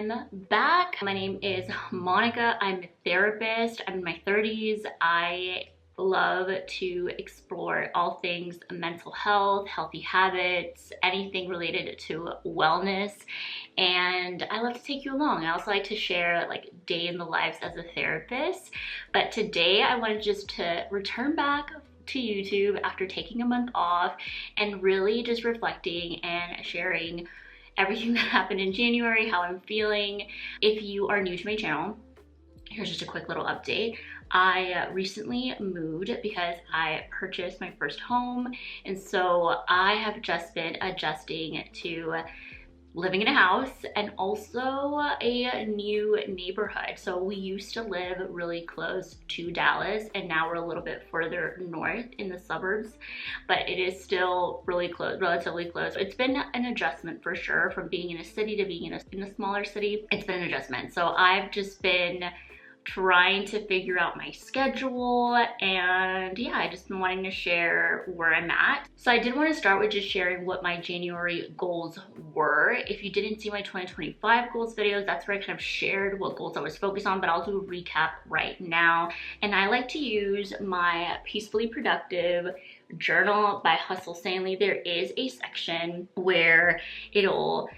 I'm back. My name is Monica. I'm a therapist. I'm in my 30s. I love to explore all things mental health, healthy habits, anything related to wellness. And I love to take you along. I also like to share like day in the lives as a therapist. But today I wanted just to return back to YouTube after taking a month off and really just reflecting and sharing everything that happened in January, how I'm feeling. If you are new to my channel, here's just a quick little update. I recently moved because I purchased my first home, and so I have just been adjusting to living in a house and also a new neighborhood. So we used to live really close to Dallas, and now we're a little bit further north in the suburbs, but it is still really close, relatively close. It's been an adjustment for sure, from being in a city to being in a smaller city. It's been an adjustment. So I've just been trying to figure out my schedule, and yeah, I just been wanting to share where I'm at. So I did want to start with just sharing what my January goals were. If you didn't see my 2025 goals videos, that's where I kind of shared what goals I was focused on, but I'll do a recap right now. And I like to use my Peacefully Productive journal by Hustle Sanely. There is a section where it'll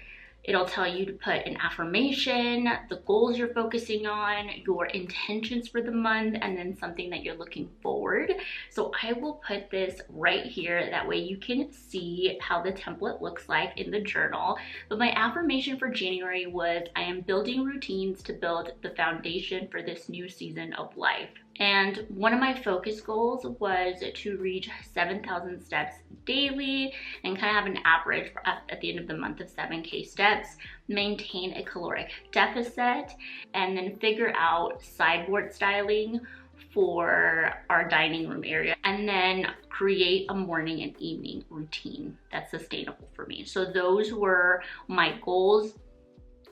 tell you to put an affirmation, the goals you're focusing on, your intentions for the month, and then something that you're looking forward. So I will put this right here. That way you can see how the template looks like in the journal. But my affirmation for January was, I am building routines to build the foundation for this new season of life. And one of my focus goals was to reach 7,000 steps daily and kind of have an average at the end of the month of 7K steps, maintain a caloric deficit, and then figure out sideboard styling for our dining room area, and then create a morning and evening routine that's sustainable for me. So those were my goals.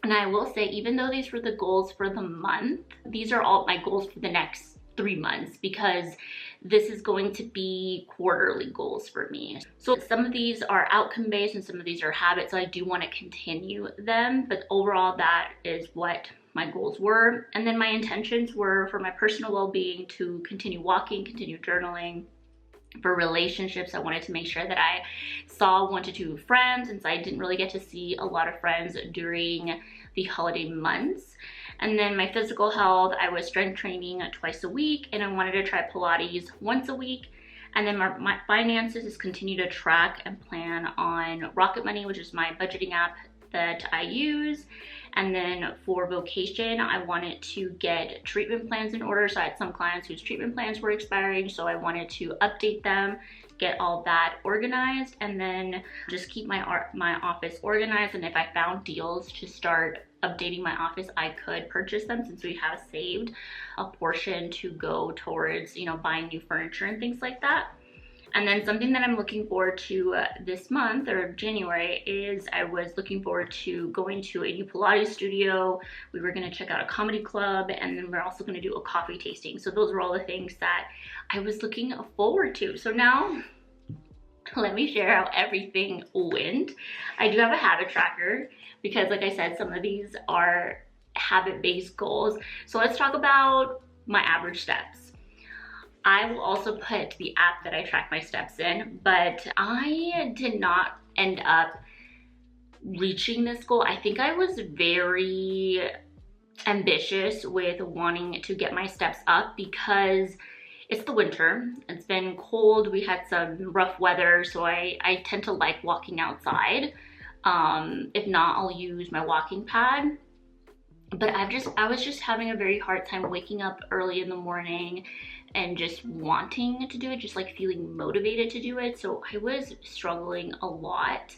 And I will say, even though these were the goals for the month, these are all my goals for the next 3 months, because this is going to be quarterly goals for me. So some of these are outcome based and some of these are habits, so I do want to continue them, but overall that is what my goals were. And then my intentions were for my personal well-being to continue walking, continue journaling. For relationships, I wanted to make sure that I saw 1 to 2 friends, since I didn't really get to see a lot of friends during the holiday months. And then my physical health, I was strength training twice a week, and I wanted to try Pilates once a week. And then my finances is continue to track and plan on Rocket Money, which is my budgeting app that I use. And then for vocation, I wanted to get treatment plans in order. So I had some clients whose treatment plans were expiring, so I wanted to update them, get all that organized, and then just keep my office organized. And if I found deals to start updating my office, I could purchase them, since we have saved a portion to go towards, you know, buying new furniture and things like that. And then something that I'm looking forward to this month, or January, is I was looking forward to going to a new Pilates studio. We were going to check out a comedy club, and then we're also going to do a coffee tasting. So those were all the things that I was looking forward to. So now let me share how everything went. I do have a habit tracker because, like I said, some of these are habit-based goals. So let's talk about my average steps. I will also put the app that I track my steps in, but I did not end up reaching this goal. I think I was very ambitious with wanting to get my steps up because it's the winter. It's been cold. We had some rough weather, so I tend to like walking outside. If not, I'll use my walking pad. But I was just having a very hard time waking up early in the morning and just wanting to do it, just like feeling motivated to do it. So I was struggling a lot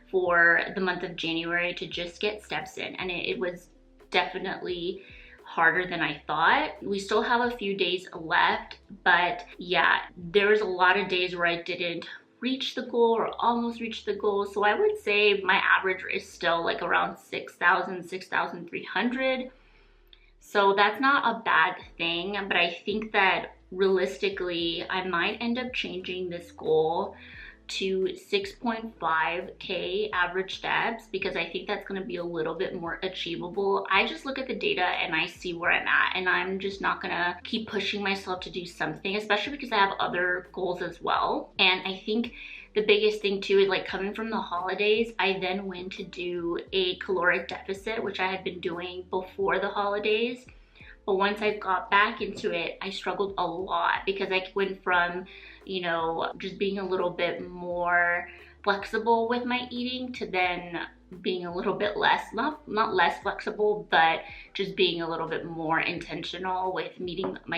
for the month of January to just get steps in, and it was definitely harder than I thought. We still have a few days left, but yeah, there was a lot of days where I didn't reach the goal or almost reach the goal. So I would say my average is still like around 6,000, 6,300. So that's not a bad thing, but I think that realistically, I might end up changing this goal to 6.5K average steps because I think that's going to be a little bit more achievable. I just look at the data and I see where I'm at, and I'm just not going to keep pushing myself to do something, especially because I have other goals as well. And I think the biggest thing too is like coming from the holidays, I then went to do a caloric deficit, which I had been doing before the holidays. But once I got back into it, I struggled a lot because I went from, you know, just being a little bit more flexible with my eating to then being a little bit less, not less flexible, but just being a little bit more intentional with meeting my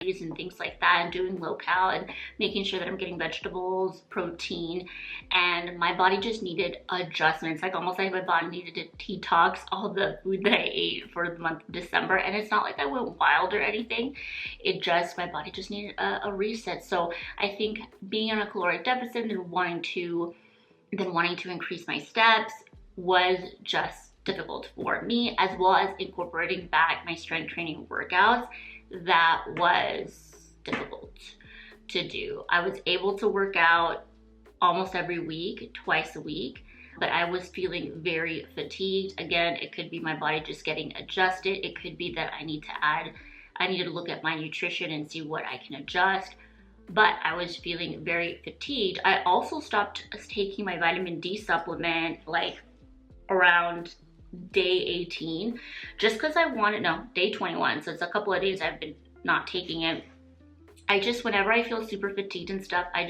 and things like that, and doing low cal and making sure that I'm getting vegetables, protein, and my body just needed adjustments. Like almost like my body needed to detox all the food that I ate for the month of December. And it's not like I went wild or anything. It just, my body just needed a reset. So I think being on a caloric deficit and wanting to increase my steps was just difficult for me, as well as incorporating back my strength training workouts. That was difficult to do. I was able to work out almost every week, twice a week, but I was feeling very fatigued. Again, it could be my body just getting adjusted. It could be that I need to look at my nutrition and see what I can adjust. But I was feeling very fatigued. I also stopped taking my vitamin D supplement like around day 18, just because I wanted, no, day 21. So it's a couple of days I've been not taking it. I just, whenever I feel super fatigued and stuff, I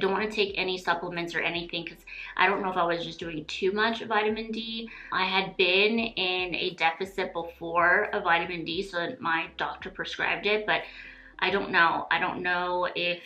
don't want to take any supplements or anything because I don't know if I was just doing too much vitamin D. I had been in a deficit before of vitamin D, so my doctor prescribed it, but I don't know. I don't know if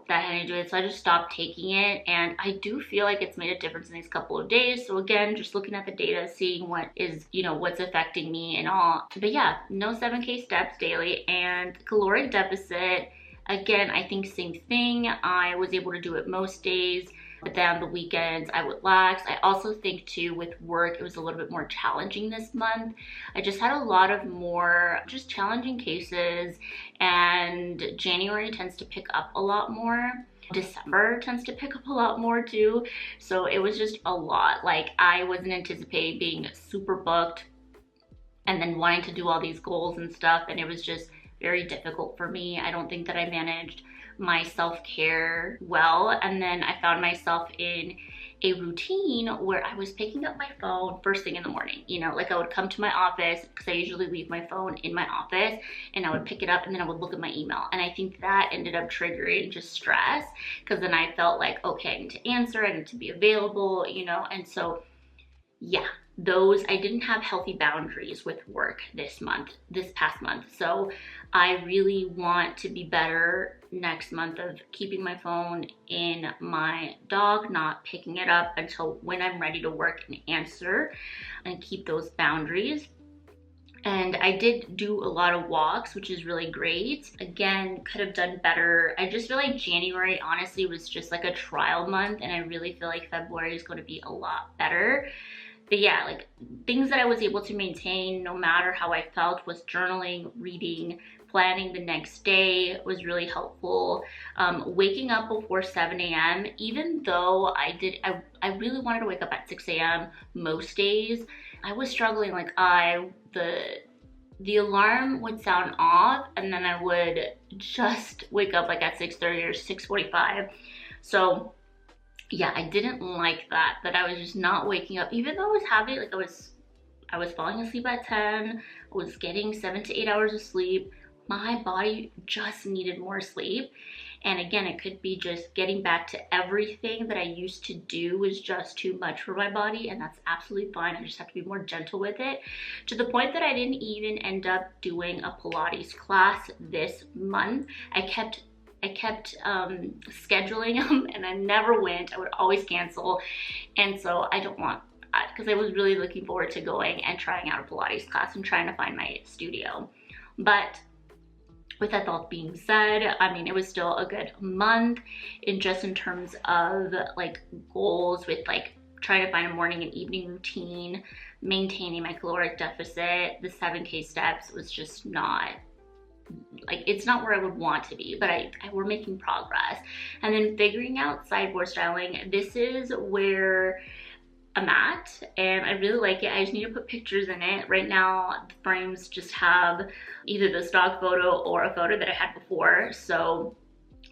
that had to do with it. So I just stopped taking it, and I do feel like it's made a difference in these couple of days. So again, just looking at the data, seeing what is, you know, what's affecting me and all. But yeah, no 7K steps daily and caloric deficit. Again, I think same thing. I was able to do it most days, but then on the weekends I would lax. I also think too with work, it was a little bit more challenging this month. I just had a lot of more just challenging cases, and January tends to pick up a lot more. December tends to pick up a lot more too. So it was just a lot. Like I wasn't anticipating being super booked and then wanting to do all these goals and stuff, and it was just very difficult for me. I don't think that I managed my self-care well, and then I found myself in a routine where I was picking up my phone first thing in the morning. You know, like I would come to my office because I usually leave my phone in my office, and I would pick it up and then I would look at my email, and I think that ended up triggering just stress because then I felt like, okay, I need to answer, I need to be available, you know. And so yeah, I didn't have healthy boundaries with work this past month. So I really want to be better next month of keeping my phone in my dock, not picking it up until when I'm ready to work and answer, and keep those boundaries. And I did do a lot of walks, which is really great. Again, could have done better. I just feel like January honestly was just like a trial month, and I really feel like February is going to be a lot better. But yeah, like things that I was able to maintain no matter how I felt was journaling, reading, planning the next day was really helpful. Waking up before 7 a.m., even though I really wanted to wake up at 6 a.m. most days, I was struggling. Like the alarm would sound off, and then I would just wake up like at 6:30 or 6:45. So yeah, I didn't like that I was just not waking up, even though I was having, like I was falling asleep at 10, I was getting 7 to 8 hours of sleep. My body just needed more sleep. And again, it could be just getting back to everything that I used to do was just too much for my body, and that's absolutely fine. I just have to be more gentle with it, to the point that I didn't even end up doing a Pilates class this month. I kept scheduling them, and I never went. I would always cancel. And so I don't want that, because I was really looking forward to going and trying out a Pilates class and trying to find my studio. But with that all being said, I mean, it was still a good month in terms of like goals, with like trying to find a morning and evening routine, maintaining my caloric deficit. The 7K steps was just not like, it's not where I would want to be, but we're making progress. And then figuring out sideboard styling, this is where I'm at, and I really like it. I just need to put pictures in it. Right now, the frames just have either the stock photo or a photo that I had before, so,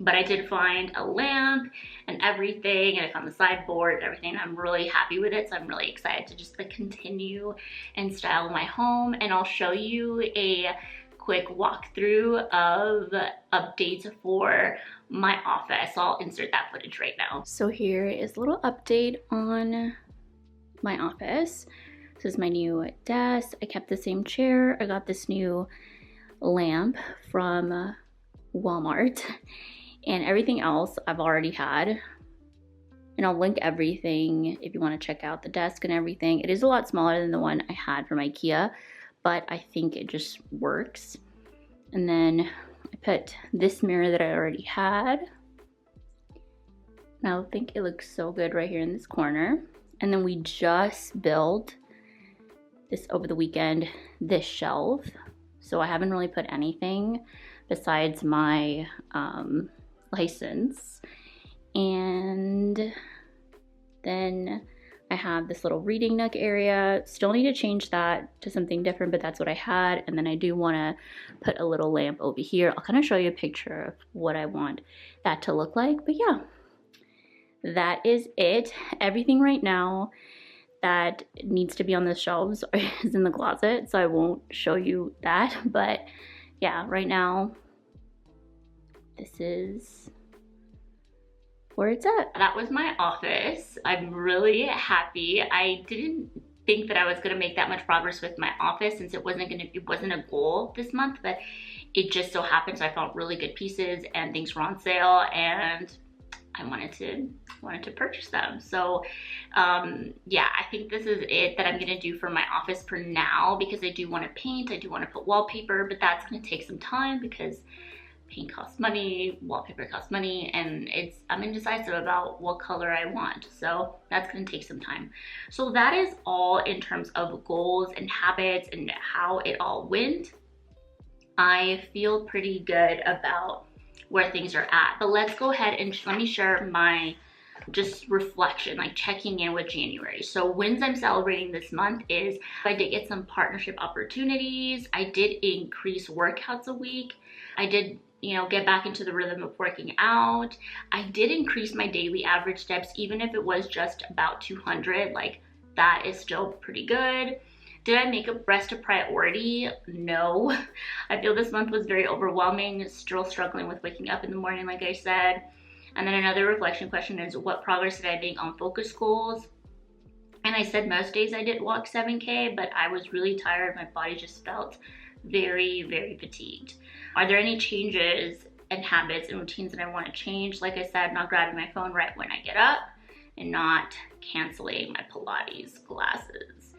but I did find a lamp and everything, and I found the sideboard and everything. I'm really happy with it, so I'm really excited to just like continue and style my home, and I'll show you a quick walkthrough of updates for my office. I'll insert that footage right now. So here is a little update on my office. This is my new desk. I kept the same chair. I got this new lamp from Walmart, and everything else I've already had. And I'll link everything if you want to check out the desk and everything. It is a lot smaller than the one I had from IKEA, but I think it just works. And then I put this mirror that I already had. And I think it looks so good right here in this corner. And then we just built this over the weekend, this shelf. So I haven't really put anything besides my license. And then I have this little reading nook area. Still need to change that to something different, but that's what I had. And then I do want to put a little lamp over here. I'll kind of show you a picture of what I want that to look like. But yeah, that is it. Everything right now that needs to be on the shelves is in the closet, so I won't show you that. But yeah, right now, this is where it's at. That was my office. I'm really happy. I didn't think that I was gonna make that much progress with my office since it wasn't a goal this month, but it just so happens I found really good pieces and things were on sale, and I wanted to purchase them. So yeah, I think this is it that I'm gonna do for my office for now, because I do want to paint, I do want to put wallpaper, but that's gonna take some time because paint costs money, wallpaper costs money, and I'm indecisive about what color I want. So that's gonna take some time. So that is all in terms of goals and habits and how it all went. I feel pretty good about where things are at, but let's go ahead and let me share my just reflection, like checking in with January. So wins I'm celebrating this month is I did get some partnership opportunities. I did increase workouts a week. I did, get back into the rhythm of working out. I did increase my daily average steps, even if it was just about 200, like that is still pretty good. Did I make rest a priority? No. I feel this month was very overwhelming, still struggling with waking up in the morning, like I said. And then another reflection question is, what progress did I make on focus goals? And I said most days I did walk 7K, but I was really tired. My body just felt very, very fatigued. Are there any changes and habits and routines that I want to change? Like I said, not grabbing my phone right when I get up and not canceling my Pilates classes.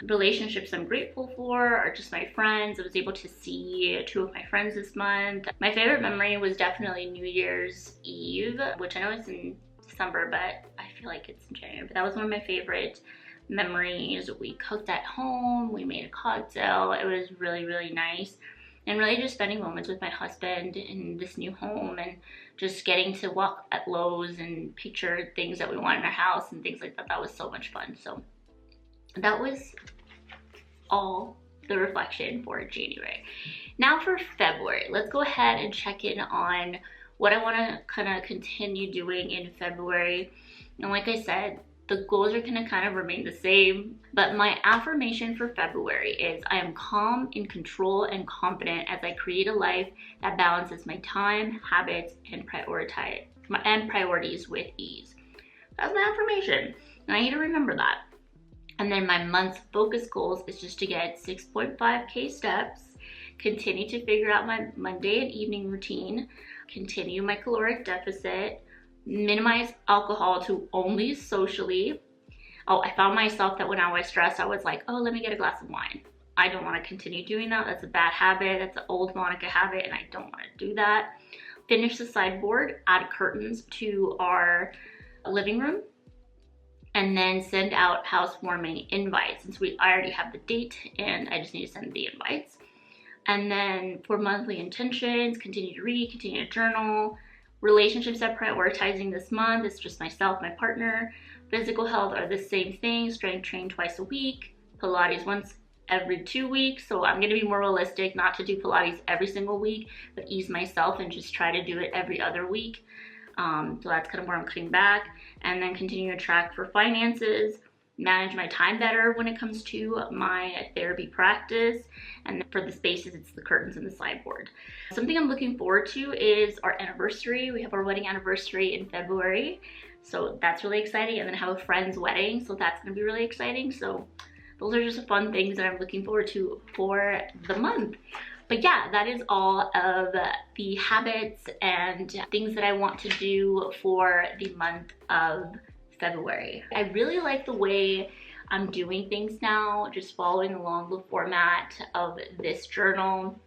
Relationships I'm grateful for are just my friends. I was able to see 2 of my friends this month. My favorite memory was definitely New Year's Eve, which I know it's in December, but I feel like it's in January. But that was one of my favorite memories. We cooked at home, we made a cocktail. It was really, really nice. And really just spending moments with my husband in this new home and just getting to walk at Lowe's and picture things that we want in our house and things like that. That was so much fun. So that was all the reflection for January. Now for February, let's go ahead and check in on what I want to kind of continue doing in February. And like I said, the goals are going to kind of remain the same, but my affirmation for February is I am calm, in control, and confident as I create a life that balances my time, habits, and priorities with ease. That's my affirmation, and I need to remember that. And then my month's focus goals is just to get 6.5K steps, continue to figure out my Monday and evening routine, continue my caloric deficit, minimize alcohol to only socially. Oh, I found myself that when I was stressed, I was like, oh, let me get a glass of wine. I don't want to continue doing that. That's a bad habit. That's an old Monica habit, and I don't want to do that. Finish the sideboard, add curtains to our living room, and then send out housewarming invites. Since I already have the date and I just need to send the invites. And then for monthly intentions, continue to read, continue to journal. Relationships I'm prioritizing this month, it's just myself, my partner. Physical health are the same thing, strength train twice a week, Pilates once every 2 weeks. So I'm gonna be more realistic, not to do Pilates every single week, but ease myself and just try to do it every other week. So that's kind of where I'm cutting back. And then continue to track for finances, manage my time better when it comes to my therapy practice. And for the spaces, it's the curtains and the sideboard. Something I'm looking forward to is our anniversary. We have our wedding anniversary in February. So that's really exciting. And then have a friend's wedding. So that's gonna be really exciting. So those are just fun things that I'm looking forward to for the month. But yeah, that is all of the habits and things that I want to do for the month of February. I really like the way I'm doing things now, just following along the format of this journal.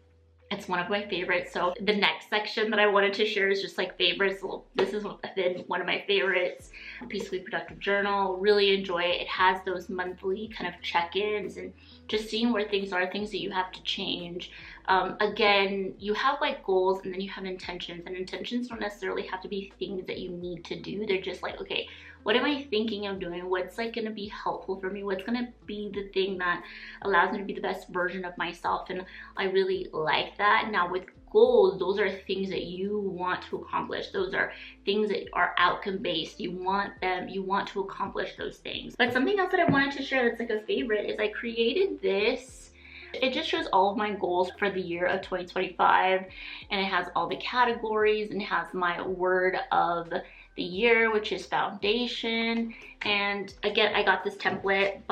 It's one of my favorites. So the next section that I wanted to share is just like favorites. Well, this has been one of my favorites. Peacefully Productive Journal. Really enjoy it. It has those monthly kind of check-ins and just seeing where things are, things that you have to change. Again, you have like goals and then you have intentions, and intentions don't necessarily have to be things that you need to do. They're just like, okay, what am I thinking of doing? What's like gonna be helpful for me? What's gonna be the thing that allows me to be the best version of myself? And I really like that. Now with goals, those are things that you want to accomplish. Those are things that are outcome based. You want to accomplish those things. But something else that I wanted to share that's like a favorite is I created this. It just shows all of my goals for the year of 2025, and it has all the categories and it has my word of the year, which is foundation. And again, I got this template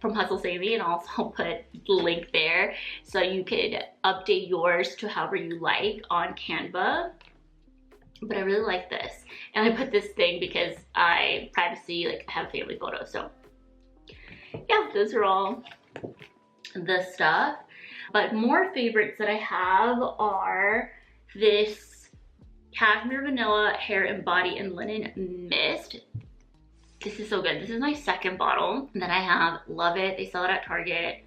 from Hustle Savvy, and I'll also put the link there so you could update yours to however you like on Canva. But I really like this, and I put this thing because privacy, like I have family photos. So yeah, those are all the stuff. But more favorites that I have are this Cashmere Vanilla Hair and Body and Linen Mist. This is so good. This is my second bottle that I have. Love it. They sell it at Target.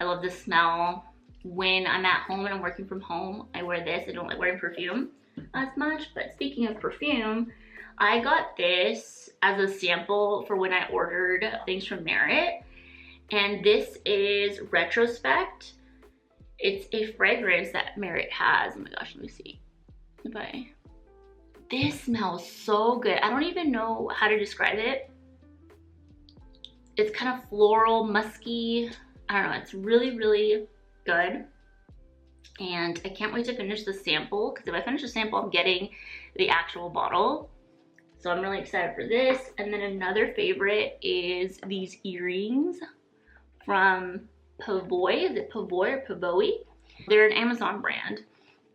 I love the smell. When I'm at home and I'm working from home, I wear this. I don't like wearing perfume as much. But speaking of perfume, I got this as a sample for when I ordered things from Merit. And this is Retrospect. It's a fragrance that Merit has. Oh my gosh, let me see. This smells so good. I don't even know how to describe it. It's kind of floral, musky. I don't know, it's really, really good. And I can't wait to finish the sample, because if I finish the sample, I'm getting the actual bottle. So I'm really excited for this. And then another favorite is these earrings from Pavoy. Is it Pavoy or Pavoy? They're an Amazon brand,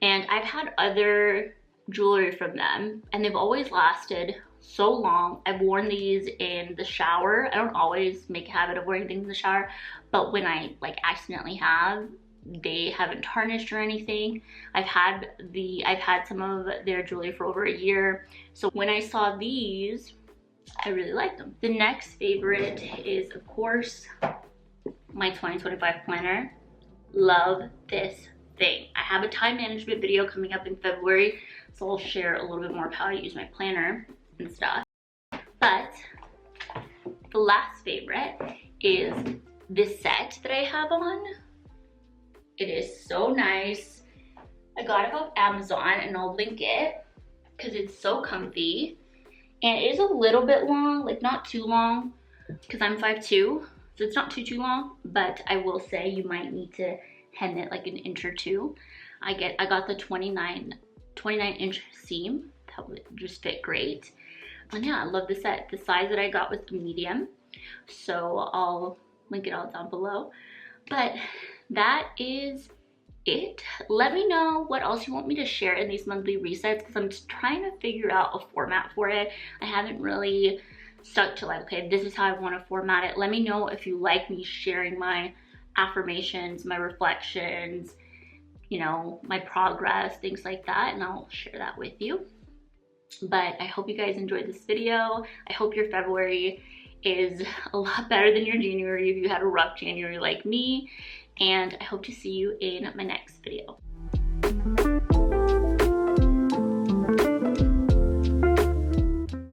and I've had other jewelry from them and they've always lasted so long. I've worn these in the shower. I don't always make a habit of wearing things in the shower, but when I like accidentally have, they haven't tarnished or anything. I've had some of their jewelry for over a year. So when I saw these, I really liked them. The next favorite is, of course, my 2025 planner. Love this thing. I have a time management video coming up in February, so I'll share a little bit more of how to use my planner and stuff. But the last favorite is this set that I have on. It is so nice. I got it off Amazon, and I'll link it because it's so comfy. And it is a little bit long, like not too long, because I'm 5'2", so it's not too long, but I will say you might need to hem it like an inch or two. I got the 29 inch seam. That would just fit great. And yeah, I love the set. The size that I got was a medium, so I'll link it all down below. But that is it. Let me know what else you want me to share in these monthly resets, because I'm just trying to figure out a format for it. I haven't really stuck to like, okay, this is how I want to format it. Let me know if you like me sharing my affirmations, my reflections, you know, my progress, things like that, and I'll share that with you. But I hope you guys enjoyed this video. I hope your February is a lot better than your January if you had a rough January like me. and I hope to see you in my next video.